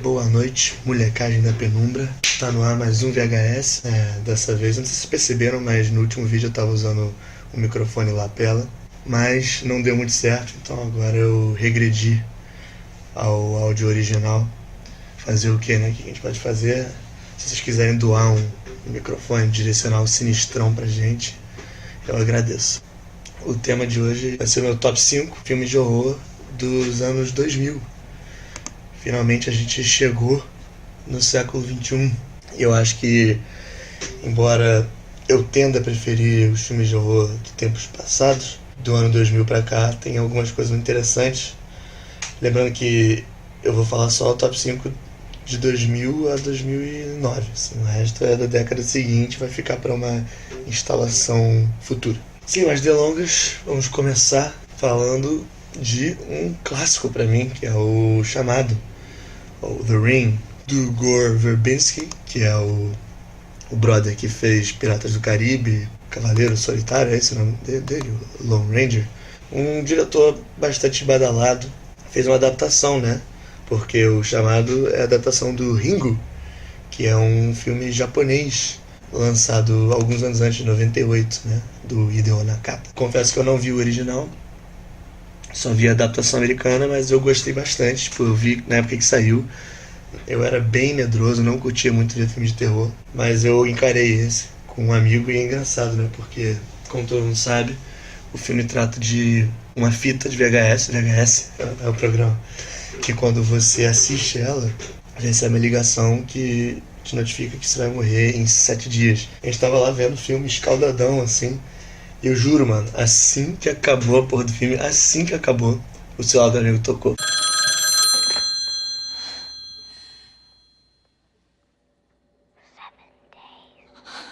boa noite, molecagem da penumbra. Tá no ar mais um VHS. Dessa vez, não sei se vocês perceberam, mas no último vídeo eu tava usando o microfone lapela, mas não deu muito certo, então agora eu regredi ao áudio original. Fazer o que, né? O que a gente pode fazer? Se vocês quiserem doar um microfone direcional sinistrão pra gente, eu agradeço. O tema de hoje vai ser o meu top 5 filmes de horror dos anos 2000. Finalmente a gente chegou no século XXI. E eu acho que, embora eu tenda a preferir os filmes de horror de tempos passados, do ano 2000 pra cá, tem algumas coisas muito interessantes. Lembrando que eu vou falar só o top 5 de 2000 a 2009. Assim, o resto é da década seguinte, vai ficar para uma instalação futura. Sem mais delongas, vamos começar falando de um clássico para mim, que é o Chamado, ou The Ring, do Gore Verbinski, que é o brother que fez Piratas do Caribe, Cavaleiro Solitário, é esse o nome dele, o Lone Ranger. Um diretor bastante badalado, fez uma adaptação, né? Porque o Chamado é a adaptação do Ringu, que é um filme japonês lançado alguns anos antes, de 98, né? Do Hideo Nakata. Confesso que eu não vi o original, só vi a adaptação americana, mas eu gostei bastante. Tipo, eu vi na época que saiu. Eu era bem medroso, não curtia muito ver filme de terror, mas eu encarei esse com um amigo e é engraçado, né? Porque, como todo mundo sabe, o filme trata de uma fita de VHS. VHS é o programa que, quando você assiste ela, recebe uma ligação que te notifica que você vai morrer em 7 dias. A gente tava lá vendo o filme escaldadão, assim. E eu juro, mano, assim que acabou a porra do filme, assim que acabou, o celular do amigo tocou.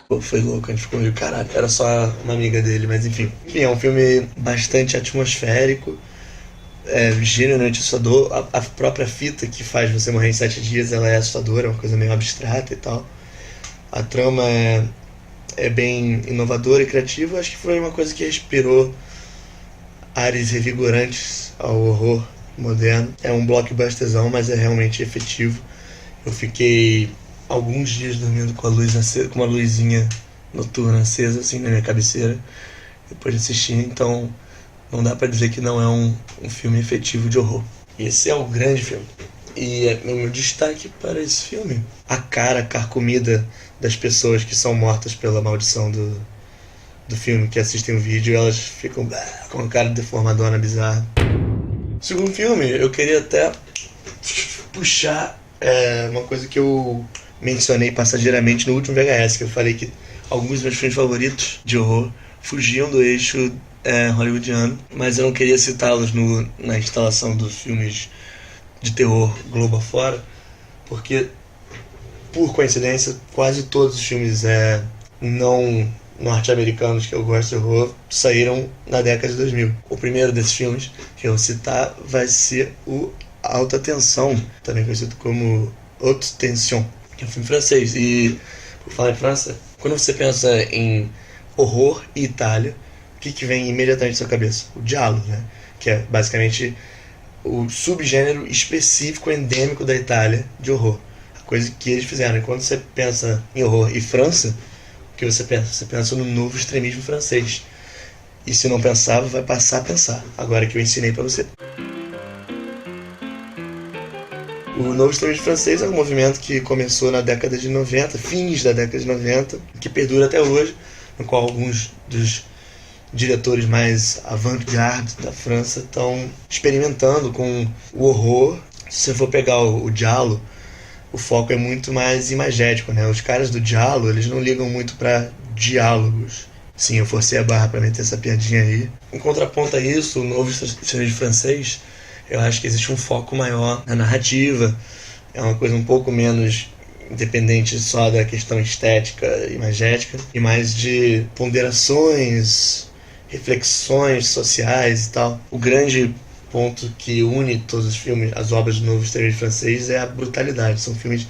Pô, foi louco, a gente ficou meio caralho. Era só uma amiga dele, mas enfim. Enfim, é um filme bastante atmosférico, genuinamente assustador. A própria fita que faz você morrer em 7 dias, ela é assustadora, é uma coisa meio abstrata e tal. A trama é bem inovadora e criativa. Acho que foi uma coisa que inspirou ares revigorantes ao horror moderno. É um blockbusterzão, mas é realmente efetivo. Eu fiquei alguns dias dormindo com a luz acesa, com uma luzinha noturna acesa assim na minha cabeceira depois de assistir, então não dá pra dizer que não é um filme efetivo de horror. Esse é um grande filme. E o meu destaque para esse filme, a cara carcomida das pessoas que são mortas pela maldição do filme, que assistem o vídeo, elas ficam com a cara deformadona, bizarra. Segundo filme, eu queria até puxar uma coisa que eu mencionei passageiramente no último VHS, que eu falei que alguns dos meus filmes favoritos de horror fugiam do eixo hollywoodiano, mas eu não queria citá-los na instalação dos filmes de terror globo afora, porque, por coincidência, quase todos os filmes não norte-americanos que eu gosto de horror saíram na década de 2000. O primeiro desses filmes que eu vou citar vai ser o Alta Tensão, também conhecido como Haute Tension, que é um filme francês. E, por falar em França, quando você pensa em horror e Itália, o que vem imediatamente na sua cabeça? O giallo, né? Que é basicamente o subgênero específico, endêmico da Itália de horror. A coisa que eles fizeram. E quando você pensa em horror e França, o que você pensa? Você pensa no novo extremismo francês. E se não pensava, vai passar a pensar. Agora que eu ensinei pra você. O novo extremismo francês é um movimento que começou na década de 90, fins da década de 90, que perdura até hoje, no qual alguns dos diretores mais avant-garde da França estão experimentando com o horror. Se você for pegar o giallo, o foco é muito mais imagético, né? Os caras do giallo, eles não ligam muito para diálogos. Sim, eu forcei a barra para meter essa piadinha aí. Em contraponto a isso, o novo extremismo francês, eu acho que existe um foco maior na narrativa. É uma coisa um pouco menos independente só da questão estética e imagética, e mais de ponderações, reflexões sociais e tal. O grande ponto que une todos os filmes, as obras do novo extremismo francês, é a brutalidade. São filmes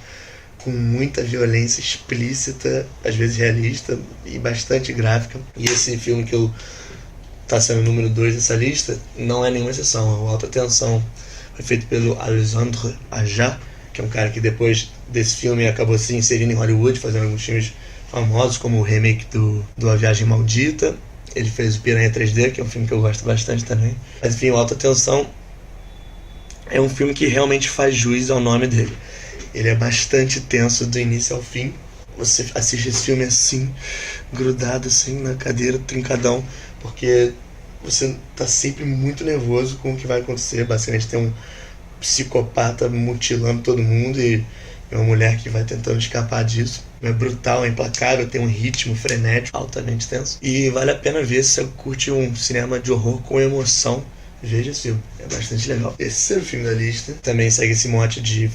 com muita violência explícita, às vezes realista e bastante gráfica. E esse filme que está sendo o número 2 dessa lista não é nenhuma exceção. O Alta Tensão foi feito pelo Alexandre Aja, que é um cara que depois desse filme acabou se inserindo em Hollywood, fazendo alguns filmes famosos, como o remake do A Viagem Maldita. Ele fez o Piranha 3D, que é um filme que eu gosto bastante também. Mas enfim, o Alta Tensão é um filme que realmente faz jus ao nome dele. Ele é bastante tenso do início ao fim. Você assiste esse filme assim, grudado assim na cadeira, trincadão, porque você tá sempre muito nervoso com o que vai acontecer. Basicamente tem um psicopata mutilando todo mundo e é uma mulher que vai tentando escapar disso. É brutal, é implacável, tem um ritmo frenético, altamente tenso. E vale a pena ver se você curte um cinema de horror com emoção. Veja esse filme, é bastante legal. Esse terceiro filme da lista também segue esse mote de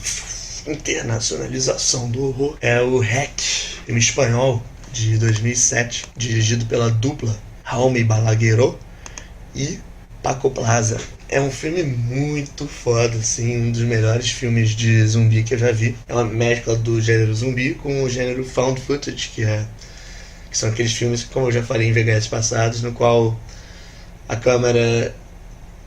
internacionalização do horror. É o REC, filme espanhol de 2007, dirigido pela dupla Jaume Balagueró e Paco Plaza. É um filme muito foda, assim, um dos melhores filmes de zumbi que eu já vi. É uma mescla do gênero zumbi com o gênero found footage, que são aqueles filmes, como eu já falei em VHS passados, no qual a câmera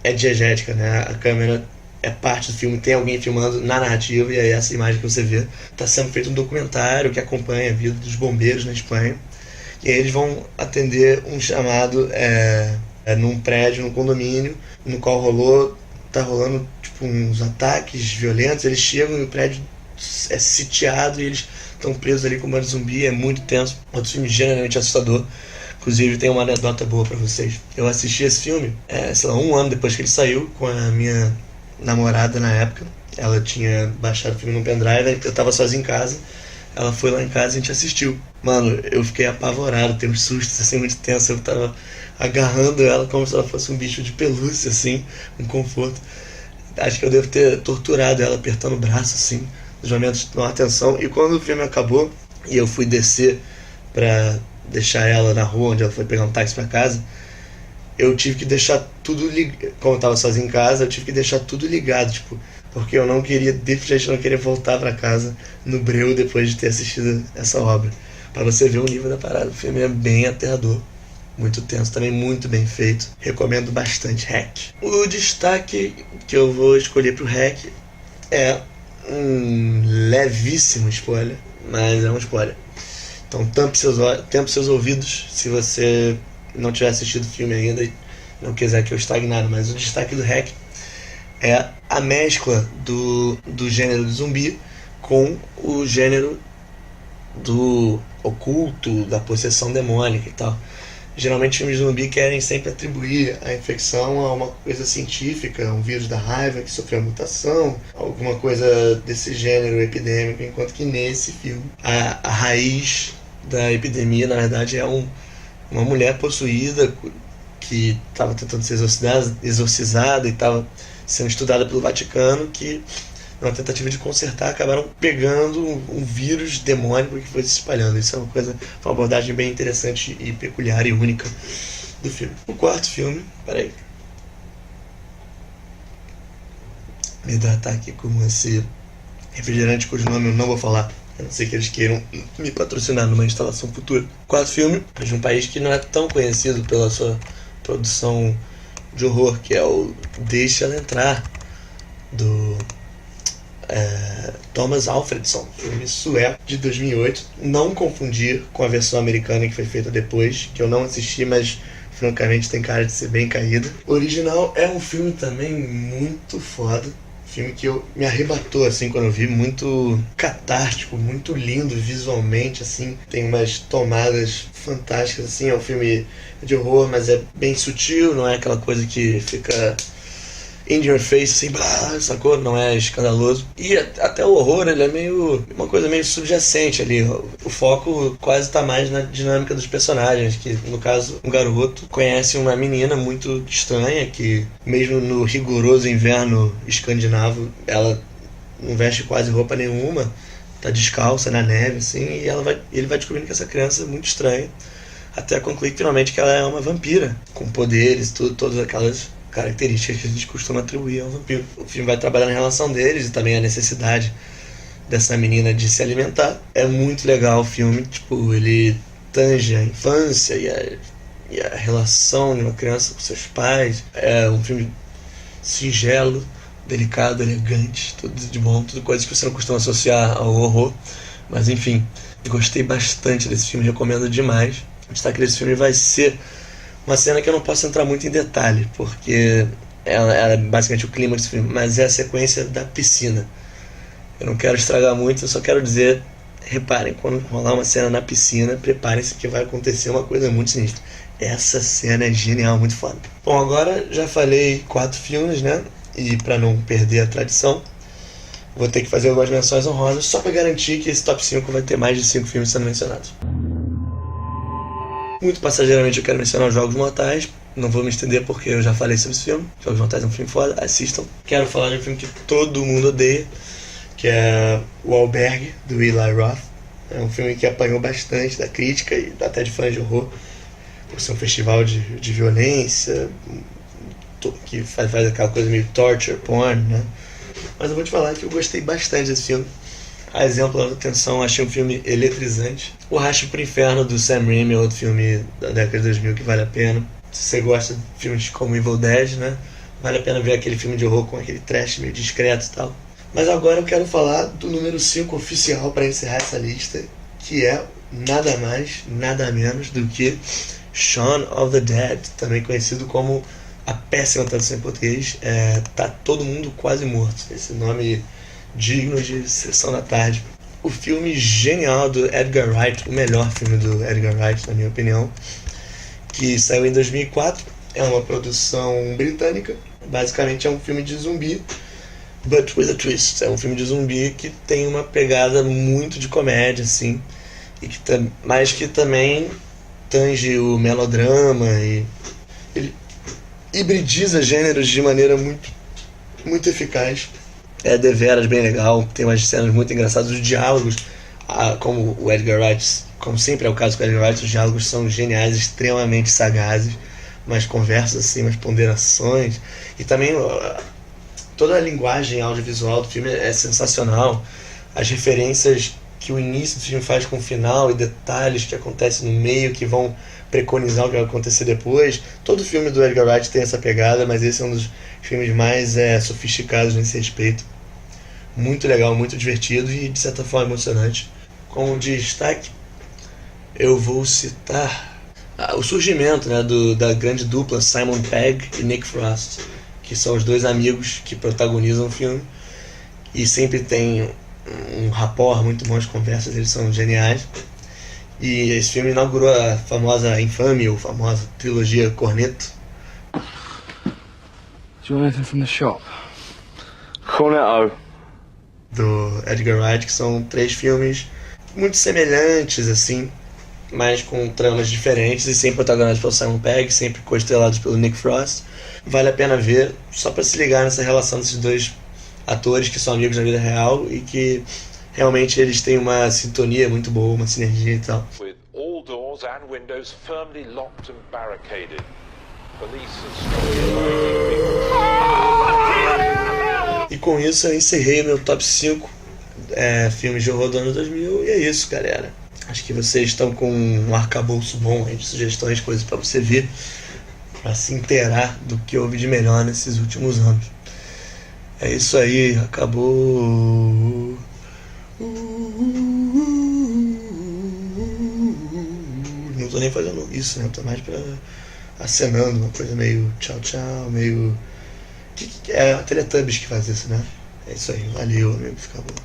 é diegética, né? A câmera é parte do filme, tem alguém filmando na narrativa, e aí essa imagem que você vê está sendo feito um documentário que acompanha a vida dos bombeiros na Espanha. E aí eles vão atender um chamado num prédio, num condomínio, no qual tá rolando tipo, uns ataques violentos. Eles chegam e o prédio é sitiado e eles estão presos ali com um bando de zumbi. É muito tenso. Outro filme genuinamente assustador. Inclusive tem uma anedota boa pra vocês. Eu assisti esse filme, sei lá, 1 ano depois que ele saiu, com a minha namorada na época. Ela tinha baixado o filme no pendrive, eu tava sozinho em casa. Ela foi lá em casa e a gente assistiu. Mano, eu fiquei apavorado, tem uns sustos assim muito tensos. Eu tava agarrando ela como se ela fosse um bicho de pelúcia, assim, um conforto. Acho que eu devo ter torturado ela, apertando o braço, assim, nos momentos de tomar atenção. E quando o filme acabou e eu fui descer pra deixar ela na rua, onde ela foi pegar um táxi pra casa, eu tive que deixar tudo ligado. Como eu tava sozinho em casa, eu tive que deixar tudo ligado, tipo, porque eu não queria, definitivamente não queria voltar pra casa no breu depois de ter assistido essa obra. Pra você ver o nível da parada. O filme é bem aterrador, muito tenso, também muito bem feito. Recomendo bastante REC. O destaque que eu vou escolher pro REC é um levíssimo spoiler, mas é um spoiler. Então tampe seus ouvidos se você não tiver assistido o filme ainda e não quiser que eu estagne nada. Mas o destaque do REC é a mescla do gênero do zumbi com o gênero do oculto, da possessão demônica e tal. Geralmente filmes de zumbi querem sempre atribuir a infecção a uma coisa científica, um vírus da raiva que sofreu mutação, alguma coisa desse gênero epidêmico, enquanto que nesse filme a raiz da epidemia, na verdade, é uma mulher possuída que estava tentando ser exorcizada e estava sendo estudada pelo Vaticano, que numa tentativa de consertar acabaram pegando um vírus demônico que foi se espalhando. Isso é uma abordagem bem interessante e peculiar e única do filme. O quarto filme, peraí, me hidratar aqui com esse refrigerante cujo nome eu não vou falar, a não ser que eles queiram me patrocinar numa instalação futura. O quarto filme é de um país que não é tão conhecido pela sua produção de horror, que é o Deixa Ela Entrar, do Thomas Alfredson, filme sueco de 2008. Não confundir com a versão americana que foi feita depois, que eu não assisti, mas francamente tem cara de ser bem caída. O original é um filme também muito foda, filme que me arrebatou assim quando eu vi, muito catártico, muito lindo visualmente, assim, tem umas tomadas fantásticas, assim, é um filme de horror, mas é bem sutil, não é aquela coisa que fica in your face, assim, blá, sacou? Não é escandaloso. E até o horror, ele é uma coisa meio subjacente ali. O foco quase tá mais na dinâmica dos personagens, que no caso, um garoto conhece uma menina muito estranha, que mesmo no rigoroso inverno escandinavo, ela não veste quase roupa nenhuma, tá descalça na neve, assim, e ele vai descobrindo que essa criança é muito estranha, até concluir finalmente que ela é uma vampira, com poderes, todas aquelas características que a gente costuma atribuir ao vampiro. O filme vai trabalhar na relação deles e também a necessidade dessa menina de se alimentar. É muito legal o filme, tipo, ele tange a infância e a relação de uma criança com seus pais. É um filme singelo, delicado, elegante, tudo de bom, tudo coisas que você não costuma associar ao horror. Mas enfim, gostei bastante desse filme, recomendo demais. O destaque desse filme vai ser uma cena que eu não posso entrar muito em detalhe, porque ela é basicamente o clima desse filme, mas é a sequência da piscina. Eu não quero estragar muito, eu só quero dizer, reparem, quando rolar uma cena na piscina, preparem-se que vai acontecer uma coisa muito sinistra. Essa cena é genial, muito foda. Bom, agora já falei 4 filmes, né? E pra não perder a tradição, vou ter que fazer algumas menções honrosas, só pra garantir que esse top 5 vai ter mais de 5 filmes sendo mencionados. Muito passageiramente eu quero mencionar os Jogos Mortais. Não vou me estender porque eu já falei sobre esse filme. Jogos Mortais é um filme foda, assistam. Quero falar de um filme que todo mundo odeia, que é O Albergue, do Eli Roth. É um filme que apanhou bastante da crítica e até de fãs de horror, por ser um festival de violência, que faz aquela coisa meio torture porn, né? Mas eu vou te falar que eu gostei bastante desse filme. A exemplo da atenção, achei um filme eletrizante. O Racha pro Inferno, do Sam Raimi, é outro filme da década de 2000 que vale a pena. Se você gosta de filmes como Evil Dead, né? Vale a pena ver aquele filme de horror com aquele trash meio discreto e tal. Mas agora eu quero falar do número 5 oficial para encerrar essa lista, que é nada mais, nada menos do que Shaun of the Dead, também conhecido como a péssima tradução em português, Tá Todo Mundo Quase Morto. Esse nome digno de Sessão da Tarde. O filme genial do Edgar Wright, o melhor filme do Edgar Wright, na minha opinião, que saiu em 2004, é uma produção britânica, basicamente é um filme de zumbi, but with a twist. É um filme de zumbi que tem uma pegada muito de comédia, assim, mas que também tange o melodrama, e ele hibridiza gêneros de maneira muito, muito eficaz. É deveras bem legal, tem umas cenas muito engraçadas, os diálogos, como o Edgar Wright, como sempre é o caso com o Edgar Wright, os diálogos são geniais, extremamente sagazes, umas conversas assim, umas ponderações, e também toda a linguagem audiovisual do filme é sensacional. As referências que o início do filme faz com o final e detalhes que acontecem no meio que vão preconizar o que vai acontecer depois. Todo filme do Edgar Wright tem essa pegada, mas esse é um dos filmes mais sofisticados nesse respeito. Muito legal, muito divertido e de certa forma emocionante. Como destaque, eu vou citar o surgimento, né, da grande dupla Simon Pegg e Nick Frost, que são os dois amigos que protagonizam o filme e sempre tem um rapport muito bom, as conversas, eles são geniais. E esse filme inaugurou a famosa infame ou famosa trilogia Cornetto. Do you want anything from the shop? Cornetto. Do Edgar Wright, que são 3 filmes muito semelhantes, assim, mas com tramas diferentes e sempre protagonizados pelo Simon Pegg, sempre coestrelados pelo Nick Frost. Vale a pena ver, só para se ligar nessa relação desses dois atores que são amigos na vida real e que realmente eles têm uma sintonia muito boa, uma sinergia e tal. With all doors and windows firmly locked and barricaded. Police E com isso eu encerrei meu top 5 filmes de horror do ano 2000 e é isso, galera. Acho que vocês estão com um arcabouço bom aí de sugestões, coisas para você ver, para se inteirar do que houve de melhor nesses últimos anos. É isso aí, acabou. Não tô nem fazendo isso, né? Tô mais acenando, uma coisa meio tchau tchau, meio... É a Teletubbies que faz isso, né? É isso aí, valeu, amigo, acabou.